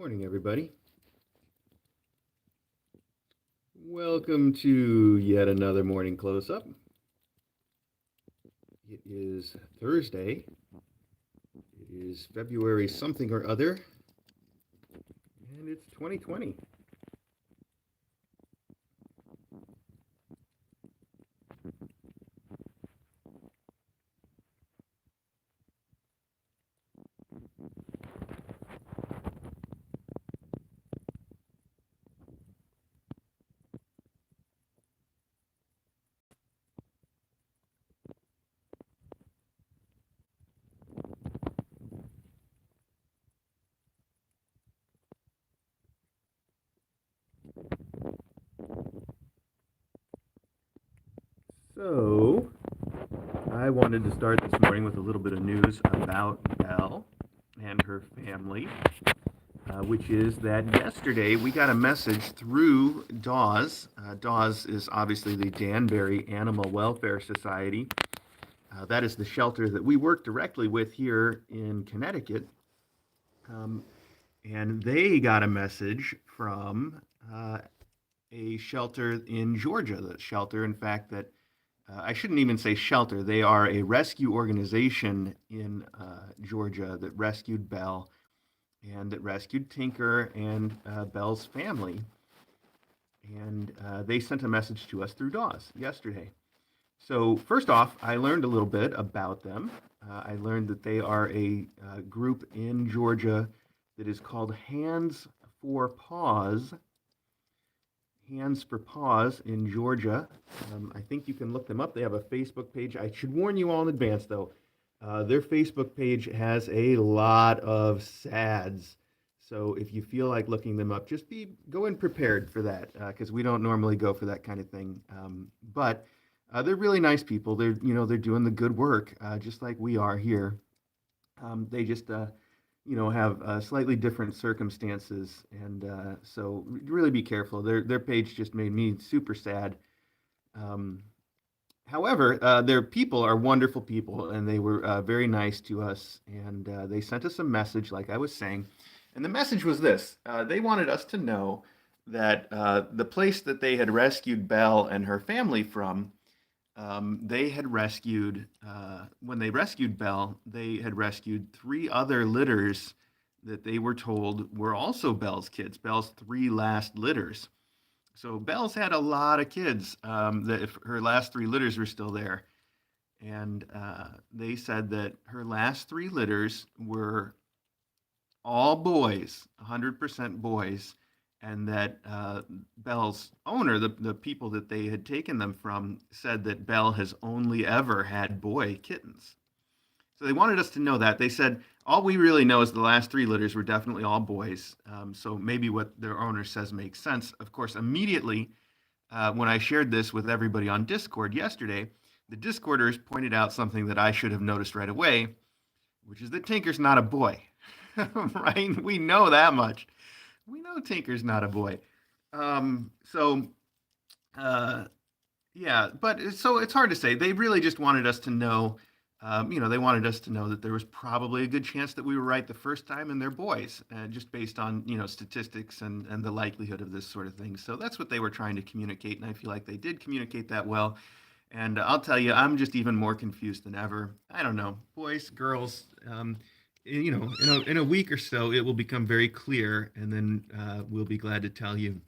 Morning, everybody. Welcome to yet another morning close-up. It is Thursday. It is February something or other, and it's 2020. So, I wanted to start this morning with a little bit of news about Belle and her family, which is that yesterday we got a message through Dawes. Dawes is obviously the Danbury Animal Welfare Society. That is the shelter that we work directly with here in Connecticut. Um, and they got a message from a shelter in Georgia. The shelter, in fact, that I shouldn't even say shelter. They are a rescue organization in Georgia that rescued Belle and that rescued Tinker and Belle's family. And they sent a message to us through Dawes yesterday. So first off, I learned a little bit about them. I learned that they are a group in Georgia that is called Hands for Paws. Hands for Paws in Georgia. I think you can look them up. They have a Facebook page. I should warn you all in advance, though. Their Facebook page has a lot of sads. So if you feel like looking them up, just go in prepared for that, because we don't normally go for that kind of thing. But they're really nice people. They're doing the good work, just like we are here. They just have slightly different circumstances, and so really be careful. Their page just made me super sad. Um, However, their people are wonderful people, and they were very nice to us, and they sent us a message, like I was saying, and the message was this: they wanted us to know that the place that they had rescued Belle and her family from, they had rescued, when they rescued Belle, they had rescued three other litters that they were told were also Belle's kids, Belle's three last litters. So Belle's had a lot of kids, that if her last three litters were still there. And they said that her last three litters were all boys, 100% boys, and that Belle's owner, the people that they had taken them from, said that Belle has only ever had boy kittens. So they wanted us to know that. They said, all we really know is the last three litters were definitely all boys. So maybe what their owner says makes sense. Of course, immediately when I shared this with everybody on Discord yesterday, the Discorders pointed out something that I should have noticed right away, which is that Tinker's not a boy. Right? We know that much. We know Tinker's not a boy. So, uh, yeah, but so it's hard to say. They really just wanted us to know, they wanted us to know that there was probably a good chance that we were right the first time and they're boys, just based on, statistics and the likelihood of this sort of thing. So that's what they were trying to communicate, and I feel like they did communicate that well. And I'll tell you, I'm just even more confused than ever. I don't know, boys, girls. In a week or so, it will become very clear, and then we'll be glad to tell you.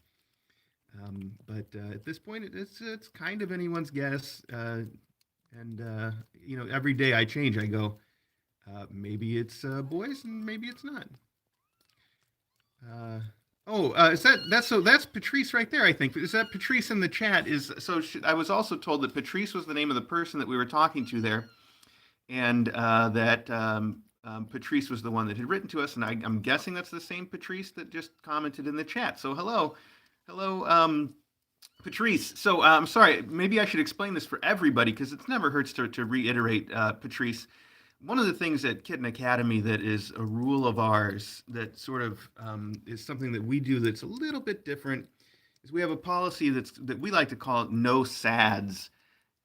But at this point, it's kind of anyone's guess. And every day I change. I go, maybe it's boys, and maybe it's not. Is that's Patrice right there? I think is that Patrice in the chat is so. I was also told that Patrice was the name of the person that we were talking to there, and that Patrice was the one that had written to us, and I'm guessing that's the same Patrice that just commented in the chat. So hello, Patrice. So I'm sorry, maybe I should explain this for everybody because it never hurts to reiterate, Patrice. One of the things at Kitten Academy that is a rule of ours that sort of is something that we do that's a little bit different is we have a policy that we like to call it no sads.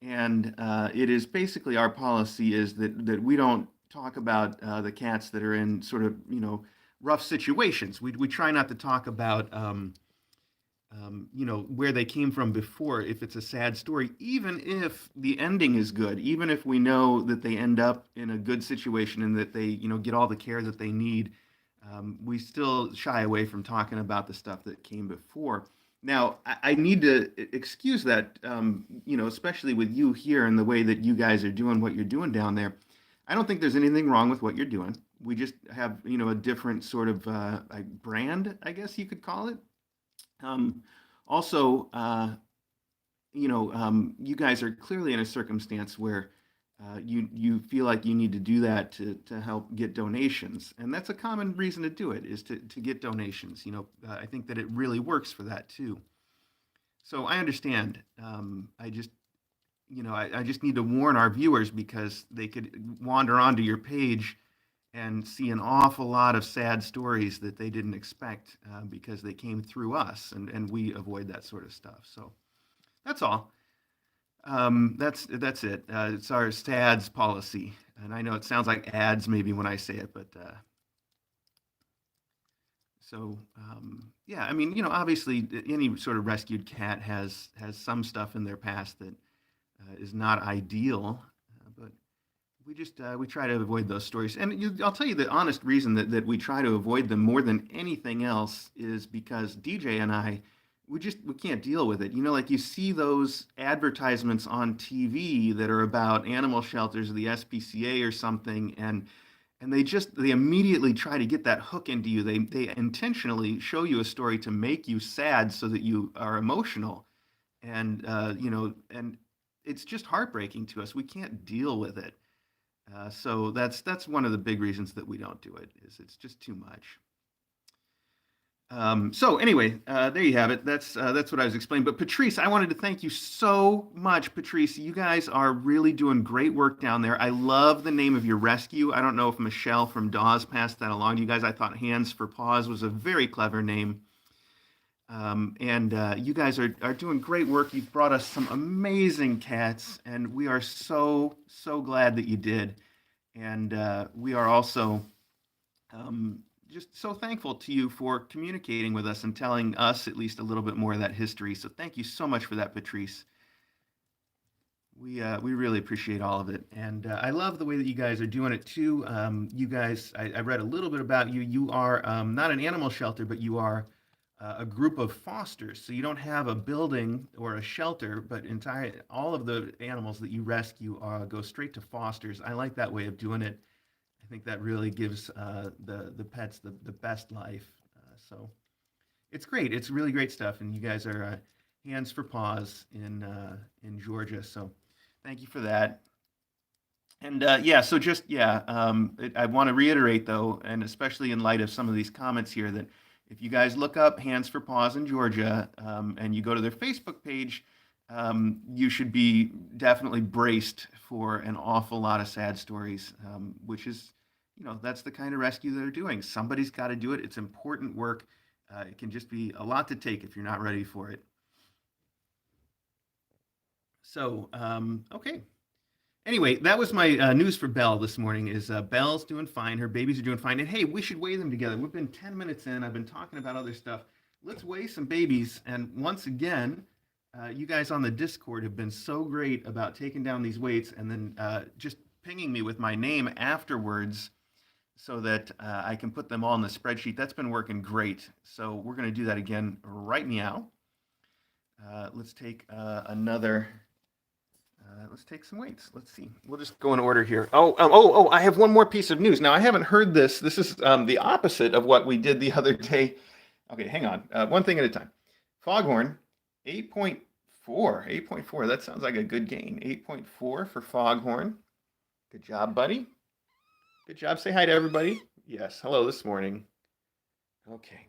And it is basically our policy is that we don't talk about the cats that are in sort of, rough situations. We try not to talk about where they came from before, if it's a sad story, even if the ending is good, even if we know that they end up in a good situation and that they, get all the care that they need, we still shy away from talking about the stuff that came before. Now, I need to excuse that, especially with you here and the way that you guys are doing what you're doing down there. I don't think there's anything wrong with what you're doing. We just have, a different sort of like brand, I guess you could call it. Um, Also, you guys are clearly in a circumstance where you feel like you need to do that to help get donations, and that's a common reason to do it is to get donations. I think that it really works for that too. So I understand. I just I just need to warn our viewers because they could wander onto your page and see an awful lot of sad stories that they didn't expect because they came through us, and we avoid that sort of stuff. So that's all. That's it. It's our SADS policy, and I know it sounds like ads maybe when I say it, but yeah. I mean, obviously any sort of rescued cat has some stuff in their past that is not ideal, but we try to avoid those stories. And I'll tell you the honest reason that we try to avoid them more than anything else is because DJ and I we can't deal with it. Like you see those advertisements on TV that are about animal shelters or the SPCA or something, and they immediately try to get that hook into you. They intentionally show you a story to make you sad so that you are emotional, and and it's just heartbreaking to us. We can't deal with it. So that's one of the big reasons that we don't do it. Is it's just too much. So anyway, there you have it. That's what I was explaining. But Patrice, I wanted to thank you so much, Patrice. You guys are really doing great work down there. I love the name of your rescue. I don't know if Michelle from Dawes passed that along to you guys. I thought Hands for Paws was a very clever name. And you guys are doing great work. You've brought us some amazing cats, and we are so glad that you did. And we are also just so thankful to you for communicating with us and telling us at least a little bit more of that history. So thank you so much for that, Patrice. We really appreciate all of it, and I love the way that you guys are doing it too. You guys, I read a little bit about you. You are not an animal shelter, but you are a group of fosters. So you don't have a building or a shelter, but all of the animals that you rescue go straight to fosters. I like that way of doing it. I think that really gives the pets the best life. So it's great. It's really great stuff, and you guys are Hands for Paws in Georgia. So thank you for that. And yeah, so just yeah, I want to reiterate though, and especially in light of some of these comments here, that if you guys look up Hands for Paws in Georgia and you go to their Facebook page, you should be definitely braced for an awful lot of sad stories, which is, that's the kind of rescue they're doing. Somebody's got to do it. It's important work. It can just be a lot to take if you're not ready for it. So, okay. Anyway, that was my news for Belle this morning. Is Belle's doing fine? Her babies are doing fine. And hey, we should weigh them together. We've been 10 minutes in. I've been talking about other stuff. Let's weigh some babies. And once again, you guys on the Discord have been so great about taking down these weights and then just pinging me with my name afterwards so that I can put them all in the spreadsheet. That's been working great. So we're going to do that again right now. Let's take let's take some weights. Let's see. We'll just go in order here. Oh, I have one more piece of news. Now, I haven't heard this. This is the opposite of what we did the other day. Okay, hang on. One thing at a time. Foghorn, 8.4. 8.4. That sounds like a good gain. 8.4 for Foghorn. Good job, buddy. Good job. Say hi to everybody. Yes, hello this morning. Okay.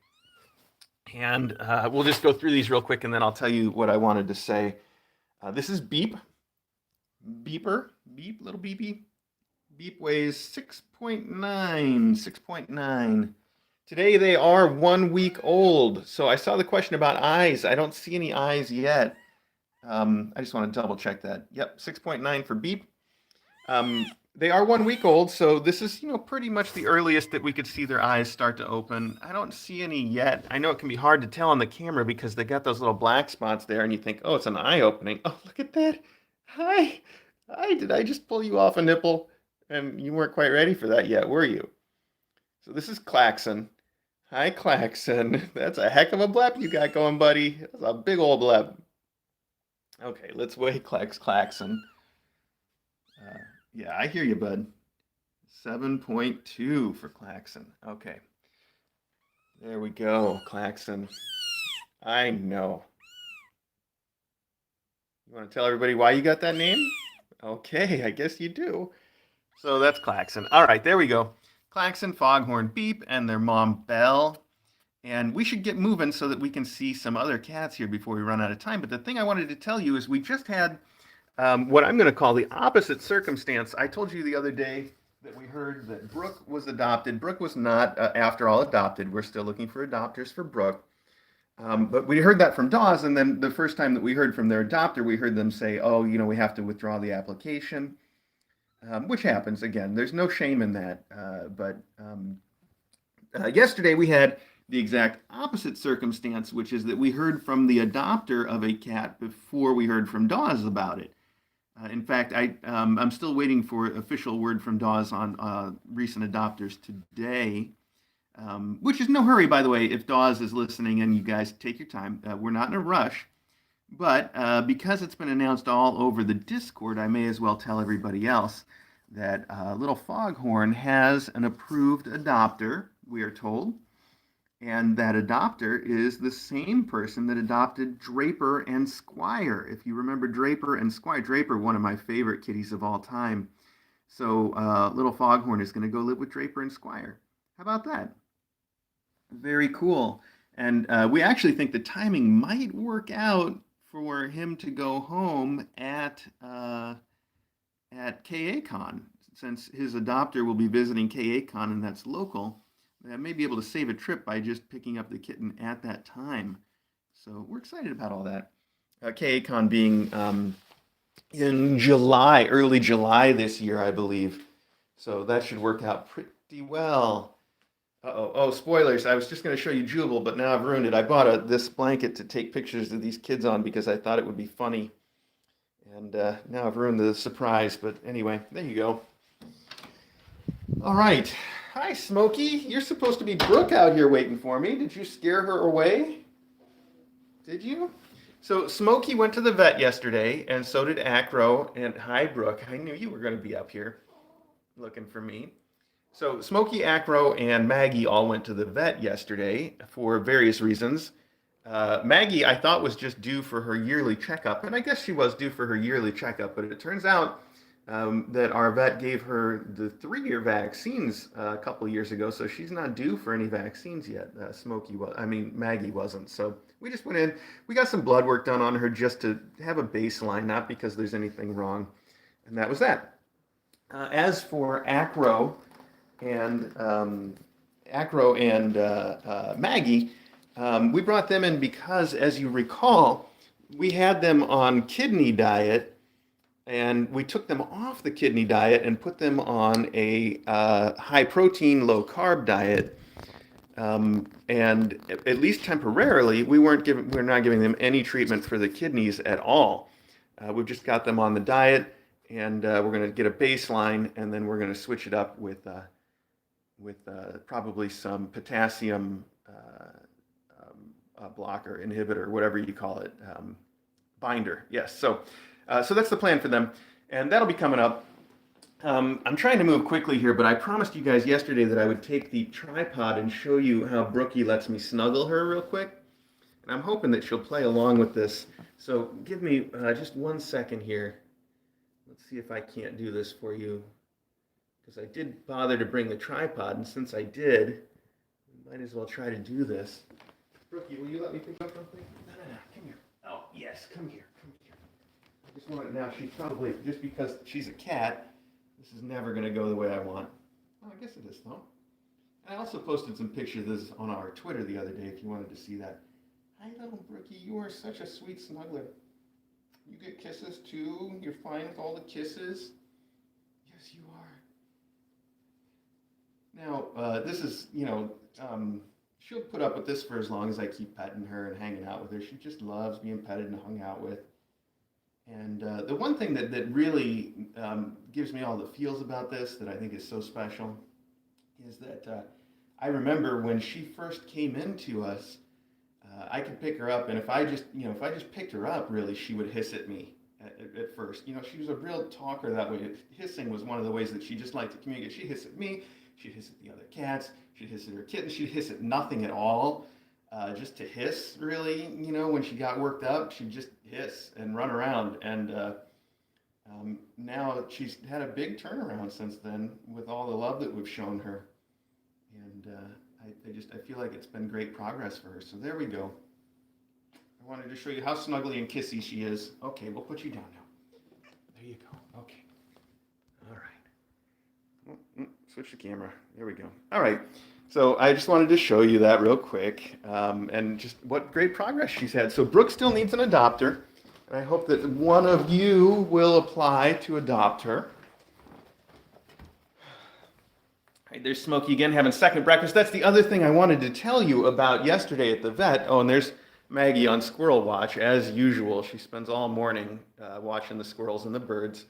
And we'll just go through these real quick, and then I'll tell you what I wanted to say. This is Beep. Beeper. Beep, little beepy. Beep weighs 6.9. 6.9. Today they are 1 week old. So I saw the question about eyes. I don't see any eyes yet. I just want to double check that. Yep, 6.9 for Beep. They are 1 week old, so this is, pretty much the earliest that we could see their eyes start to open. I don't see any yet. I know it can be hard to tell on the camera because they got those little black spots there, and you think, oh, it's an eye opening. Oh, look at that. Hi. Hi, did I just pull you off a nipple? And you weren't quite ready for that yet, were you? So this is Klaxon. Hi, Klaxon. That's a heck of a bleb you got going, buddy. That's a big old bleb. Okay, let's weigh Klaxon. Yeah, I hear you, bud. 7.2 for Klaxon. Okay. There we go, Klaxon. I know. You want to tell everybody why you got that name? Okay, I guess you do. So that's Klaxon. All right, there we go. Klaxon, Foghorn, Beep, and their mom, Belle. And we should get moving so that we can see some other cats here before we run out of time. But the thing I wanted to tell you is we just had what I'm going to call the opposite circumstance. I told you the other day that we heard that Brooke was adopted. Brooke was not, after all, adopted. We're still looking for adopters for Brooke. But we heard that from Dawes, and then the first time that we heard from their adopter, we heard them say, oh, we have to withdraw the application, which happens. Again, there's no shame in that. But yesterday we had the exact opposite circumstance, which is that we heard from the adopter of a cat before we heard from Dawes about it. In fact, I'm still waiting for official word from Dawes on recent adopters today, which is no hurry, by the way, if Dawes is listening, and you guys take your time. We're not in a rush, but because it's been announced all over the Discord, I may as well tell everybody else that Little Foghorn has an approved adopter, we are told. And that adopter is the same person that adopted Draper and Squire. If you remember Draper and Squire, Draper, one of my favorite kitties of all time. So Little Foghorn is going to go live with Draper and Squire. How about that? Very cool. And we actually think the timing might work out for him to go home at KACon, since his adopter will be visiting KACon, and that's local. I may be able to save a trip by just picking up the kitten at that time. So we're excited about all that. KACon being in July, early July this year, I believe. So that should work out pretty well. Uh-oh. Oh, spoilers. I was just going to show you Jubal, but now I've ruined it. I bought this blanket to take pictures of these kids on because I thought it would be funny. And now I've ruined the surprise. But anyway, there you go. All right. Hi, Smokey. You're supposed to be Brooke out here waiting for me. Did you scare her away? Did you? So Smokey went to the vet yesterday, and so did Acro. And hi, Brooke. I knew you were going to be up here looking for me. So Smokey, Acro, and Maggie all went to the vet yesterday for various reasons. Maggie, I thought, was just due for her yearly checkup, and I guess she was due for her yearly checkup, but it turns out that our vet gave her the 3-year vaccines a couple of years ago, so she's not due for any vaccines yet. Maggie wasn't. So we just went in. We got some blood work done on her just to have a baseline, not because there's anything wrong, and that was that. As for Acro and Maggie, we brought them in because, as you recall, we had them on kidney diet. And we took them off the kidney diet and put them on a high protein, low carb diet. And at least temporarily, we're not giving them any treatment for the kidneys at all. We've just got them on the diet, and we're going to get a baseline, and then we're going to switch it up with probably some potassium blocker, inhibitor, whatever you call it, binder. Yes. So that's the plan for them, and that'll be coming up. I'm trying to move quickly here, but I promised you guys yesterday that I would take the tripod and show you how Brookie lets me snuggle her real quick, and I'm hoping that she'll play along with this. So give me just 1 second here. Let's see if I can't do this for you, because I did bother to bring the tripod, and since I did, I might as well try to do this. Brookie, will you let me pick up something? No, come here. Oh, yes, come here. I just want it now. She's probably, just because she's a cat, this is never going to go the way I want. Oh, I guess it is, though. I also posted some pictures of this on our Twitter the other day if you wanted to see that. Hi, little Brookie. You are such a sweet snuggler. You get kisses, too? You're fine with all the kisses? Yes, you are. Now, this is, she'll put up with this for as long as I keep petting her and hanging out with her. She just loves being petted and hung out with. And the one thing that really gives me all the feels about this that I think is so special is that I remember when she first came into us, I could pick her up, and if I just picked her up, really, she would hiss at me at first. She was a real talker that way. Hissing was one of the ways that she just liked to communicate. She'd hiss at me, she'd hiss at the other cats, she'd hiss at her kittens, she'd hiss at nothing at all. Just to hiss, really, when she got worked up, she'd just hiss and run around. And now she's had a big turnaround since then with all the love that we've shown her. And I feel like it's been great progress for her. So there we go. I wanted to show you how snuggly and kissy she is. Okay, we'll put you down now. There you go. Okay. All right. Switch the camera. There we go. All right. So I just wanted to show you that real quick, and just what great progress she's had. So Brooke still needs an adopter, and I hope that one of you will apply to adopt her. All right, there's Smokey again having second breakfast. That's the other thing I wanted to tell you about yesterday at the vet. Oh, and there's Maggie on squirrel watch, as usual. She spends all morning watching the squirrels and the birds.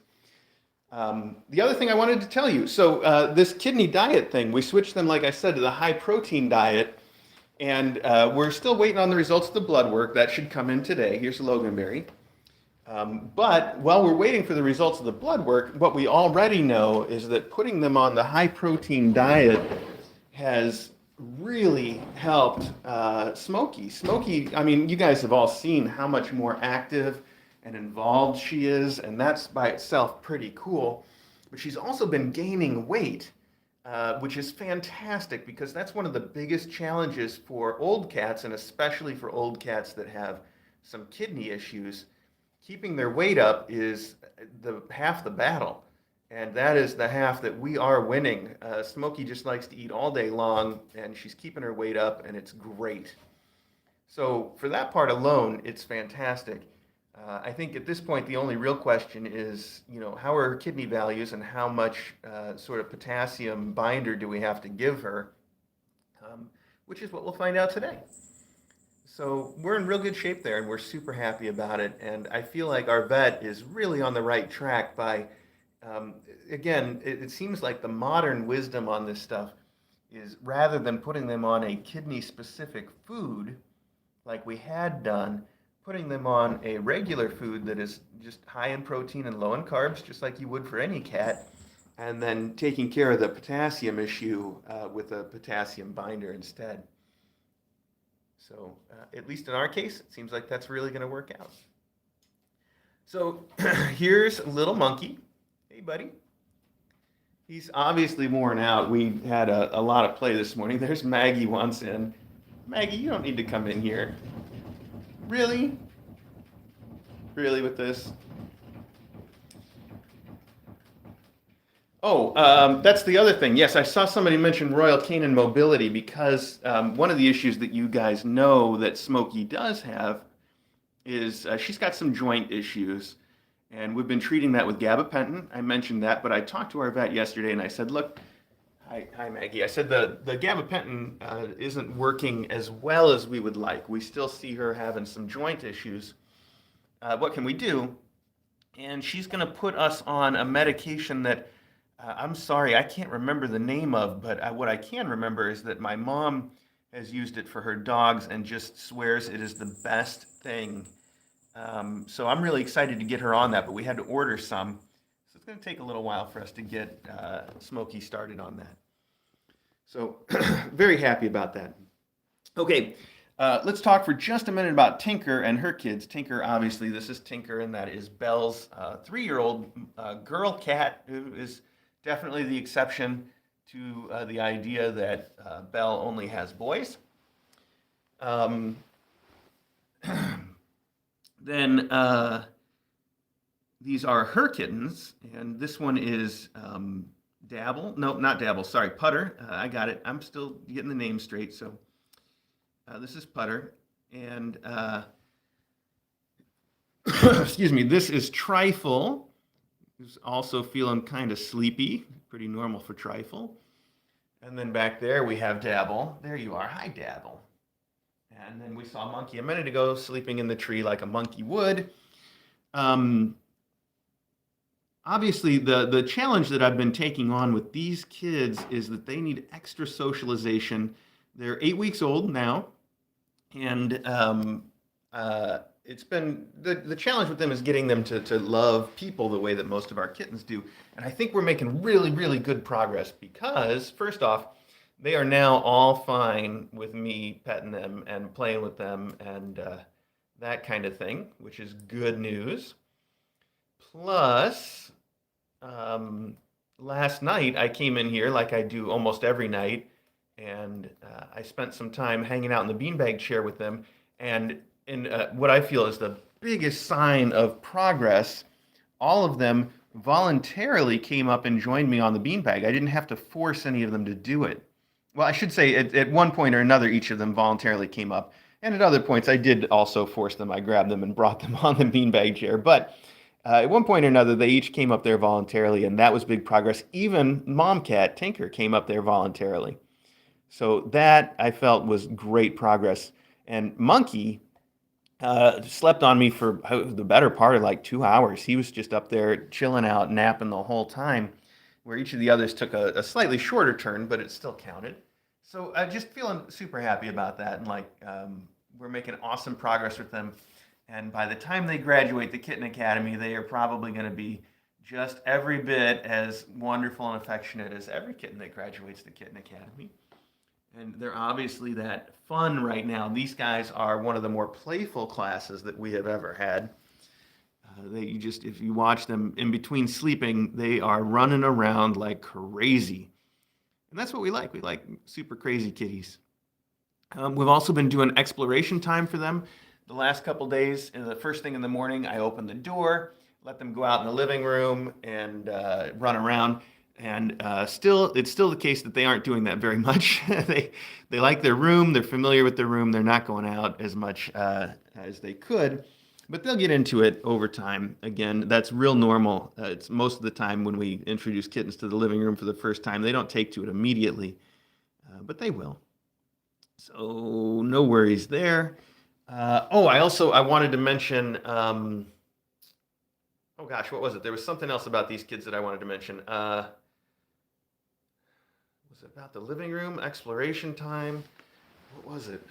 The other thing I wanted to tell you, so this kidney diet thing, we switched them, like I said, to the high protein diet, and we're still waiting on the results of the blood work. That should come in today. Here's Loganberry. But while we're waiting for the results of the blood work, what we already know is that putting them on the high protein diet has really helped Smokey. Smokey, I mean, you guys have all seen how much more active and involved she is, and that's by itself pretty cool. But she's also been gaining weight, which is fantastic because that's one of the biggest challenges for old cats, and especially for old cats that have some kidney issues. Keeping their weight up is half the battle, and that is the half that we are winning. Smokey just likes to eat all day long, and she's keeping her weight up, and it's great. So for that part alone, it's fantastic. I think at this point, the only real question is, how are her kidney values and how much sort of potassium binder do we have to give her, which is what we'll find out today. So we're in real good shape there, and we're super happy about it. And I feel like our vet is really on the right track by, again, it seems like the modern wisdom on this stuff is rather than putting them on a kidney-specific food like we had done, putting them on a regular food that is just high in protein and low in carbs, just like you would for any cat, and then taking care of the potassium issue with a potassium binder instead. So at least in our case, it seems like that's really going to work out. So here's Little Monkey. Hey, buddy. He's obviously worn out. We had a lot of play this morning. There's Maggie once in. Maggie, you don't need to come in here. Really? Really with this? Oh, that's the other thing. Yes, I saw somebody mention Royal Canin mobility because one of the issues that you guys know that Smokey does have is she's got some joint issues, and we've been treating that with gabapentin. I mentioned that, but I talked to our vet yesterday, and I said, look, hi Maggie. I said the gabapentin isn't working as well as we would like. We still see her having some joint issues. What can we do? And she's going to put us on a medication that I'm sorry, I can't remember the name of, but what I can remember is that my mom has used it for her dogs and just swears it is the best thing. So I'm really excited to get her on that, but we had to order some. So it's going to take a little while for us to get Smokey started on that. So very happy about that. Okay, let's talk for just a minute about Tinker and her kids. Tinker, obviously, this is Tinker, and that is Belle's 3-year-old girl cat who is definitely the exception to the idea that Belle only has boys. Then these are her kittens, and this one is Dabble. No, not Dabble, sorry, Putter. I got it. I'm still getting the name straight, so this is Putter. And excuse me, this is Trifle, who's also feeling kind of sleepy, pretty normal for Trifle. And then back there we have Dabble. There you are. Hi, Dabble. And then we saw Monkey a minute ago sleeping in the tree like a monkey would. Um, Obviously, the challenge that I've been taking on with these kids is that they need extra socialization. They're 8 weeks old now, and it's been the challenge with them is getting them to love people the way that most of our kittens do. And I think we're making really, really good progress because, first off, they are now all fine with me petting them and playing with them and that kind of thing, which is good news. Plus, um, last night I came in here like I do almost every night, and I spent some time hanging out in the beanbag chair with them. And in what I feel is the biggest sign of progress, all of them voluntarily came up and joined me on the beanbag. I didn't have to force any of them to do it. Well, I should say at one point or another, each of them voluntarily came up. And at other points, I did also force them. I grabbed them and brought them on the beanbag chair. But at one point or another, they each came up there voluntarily, and that was big progress. Even Mom Cat, Tinker, came up there voluntarily. So that I felt was great progress. And Monkey slept on me for the better part of like 2 hours. He was just up there chilling out, napping the whole time, where each of the others took a slightly shorter turn, but it still counted. So just feeling super happy about that. And like we're making awesome progress with them. And by the time they graduate the Kitten Academy, they are probably going to be just every bit as wonderful and affectionate as every kitten that graduates the Kitten Academy. And they're obviously that fun right now. These guys are one of the more playful classes that we have ever had. If you watch them in between sleeping, they are running around like crazy. And that's what we like. We like super crazy kitties. We've also been doing exploration time for them. The last couple days, the first thing in the morning, I open the door, let them go out in the living room and run around. And it's still the case that they aren't doing that very much. They like their room. They're familiar with their room. They're not going out as much as they could, but they'll get into it over time. Again, that's real normal. It's most of the time when we introduce kittens to the living room for the first time, they don't take to it immediately, but they will. So no worries there. I wanted to mention. Oh gosh, what was it? There was something else about these kids that I wanted to mention. Was it about the living room, exploration time? What was it?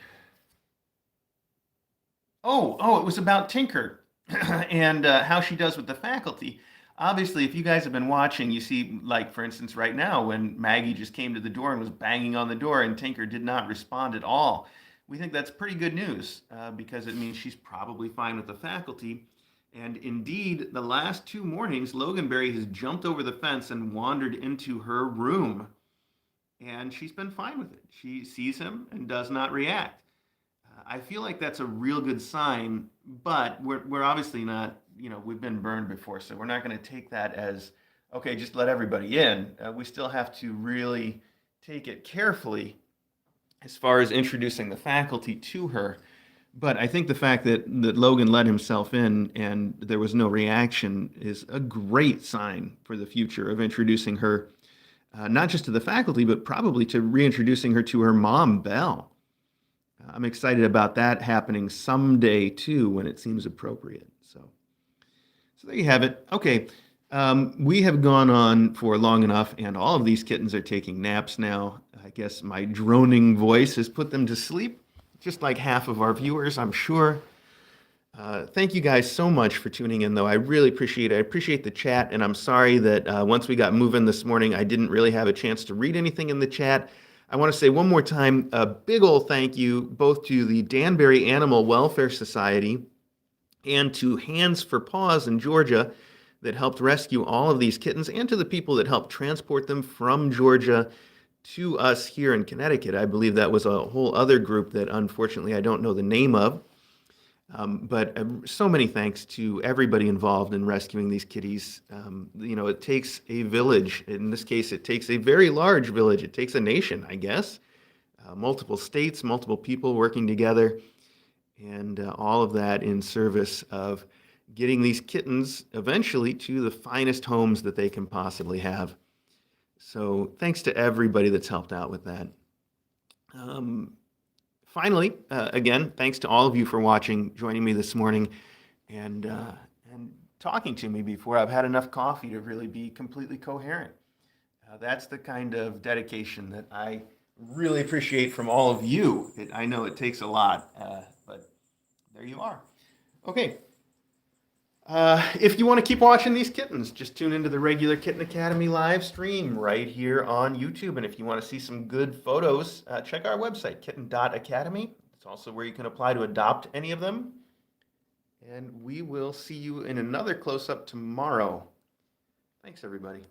It was about Tinker and how she does with the faculty. Obviously, if you guys have been watching, you see, like, for instance, right now, when Maggie just came to the door and was banging on the door and Tinker did not respond at all. We think that's pretty good news because it means she's probably fine with the faculty. And indeed, the last 2 mornings, Loganberry has jumped over the fence and wandered into her room. And she's been fine with it. She sees him and does not react. I feel like that's a real good sign, but we're obviously not, we've been burned before, so we're not going to take that as, okay, just let everybody in. We still have to really take it carefully as far as introducing the faculty to her. But I think the fact that Logan let himself in and there was no reaction is a great sign for the future of introducing her, not just to the faculty, but probably to reintroducing her to her mom, Belle. I'm excited about that happening someday too when it seems appropriate. So there you have it. Okay, we have gone on for long enough, and all of these kittens are taking naps now. I guess my droning voice has put them to sleep, just like half of our viewers, I'm sure. Thank you guys so much for tuning in, though. I really appreciate it. I appreciate the chat, and I'm sorry that once we got moving this morning, I didn't really have a chance to read anything in the chat. I want to say one more time, a big old thank you both to the Danbury Animal Welfare Society and to Hands for Paws in Georgia that helped rescue all of these kittens, and to the people that helped transport them from Georgia to us here in Connecticut. I believe that was a whole other group that unfortunately I don't know the name of. But so many thanks to everybody involved in rescuing these kitties. It takes a village. In this case, it takes a very large village. It takes a nation, I guess. Multiple states, multiple people working together, and all of that in service of getting these kittens eventually to the finest homes that they can possibly have. So thanks to everybody that's helped out with that. Finally, again, thanks to all of you for watching, joining me this morning, and talking to me before I've had enough coffee to really be completely coherent. That's the kind of dedication that I really appreciate from all of you. I know it takes a lot, but there you are. Okay. If you want to keep watching these kittens, just tune into the regular Kitten Academy live stream right here on YouTube. And if you want to see some good photos, check our website, kitten.academy. It's also where you can apply to adopt any of them. And we will see you in another close-up tomorrow. Thanks, everybody.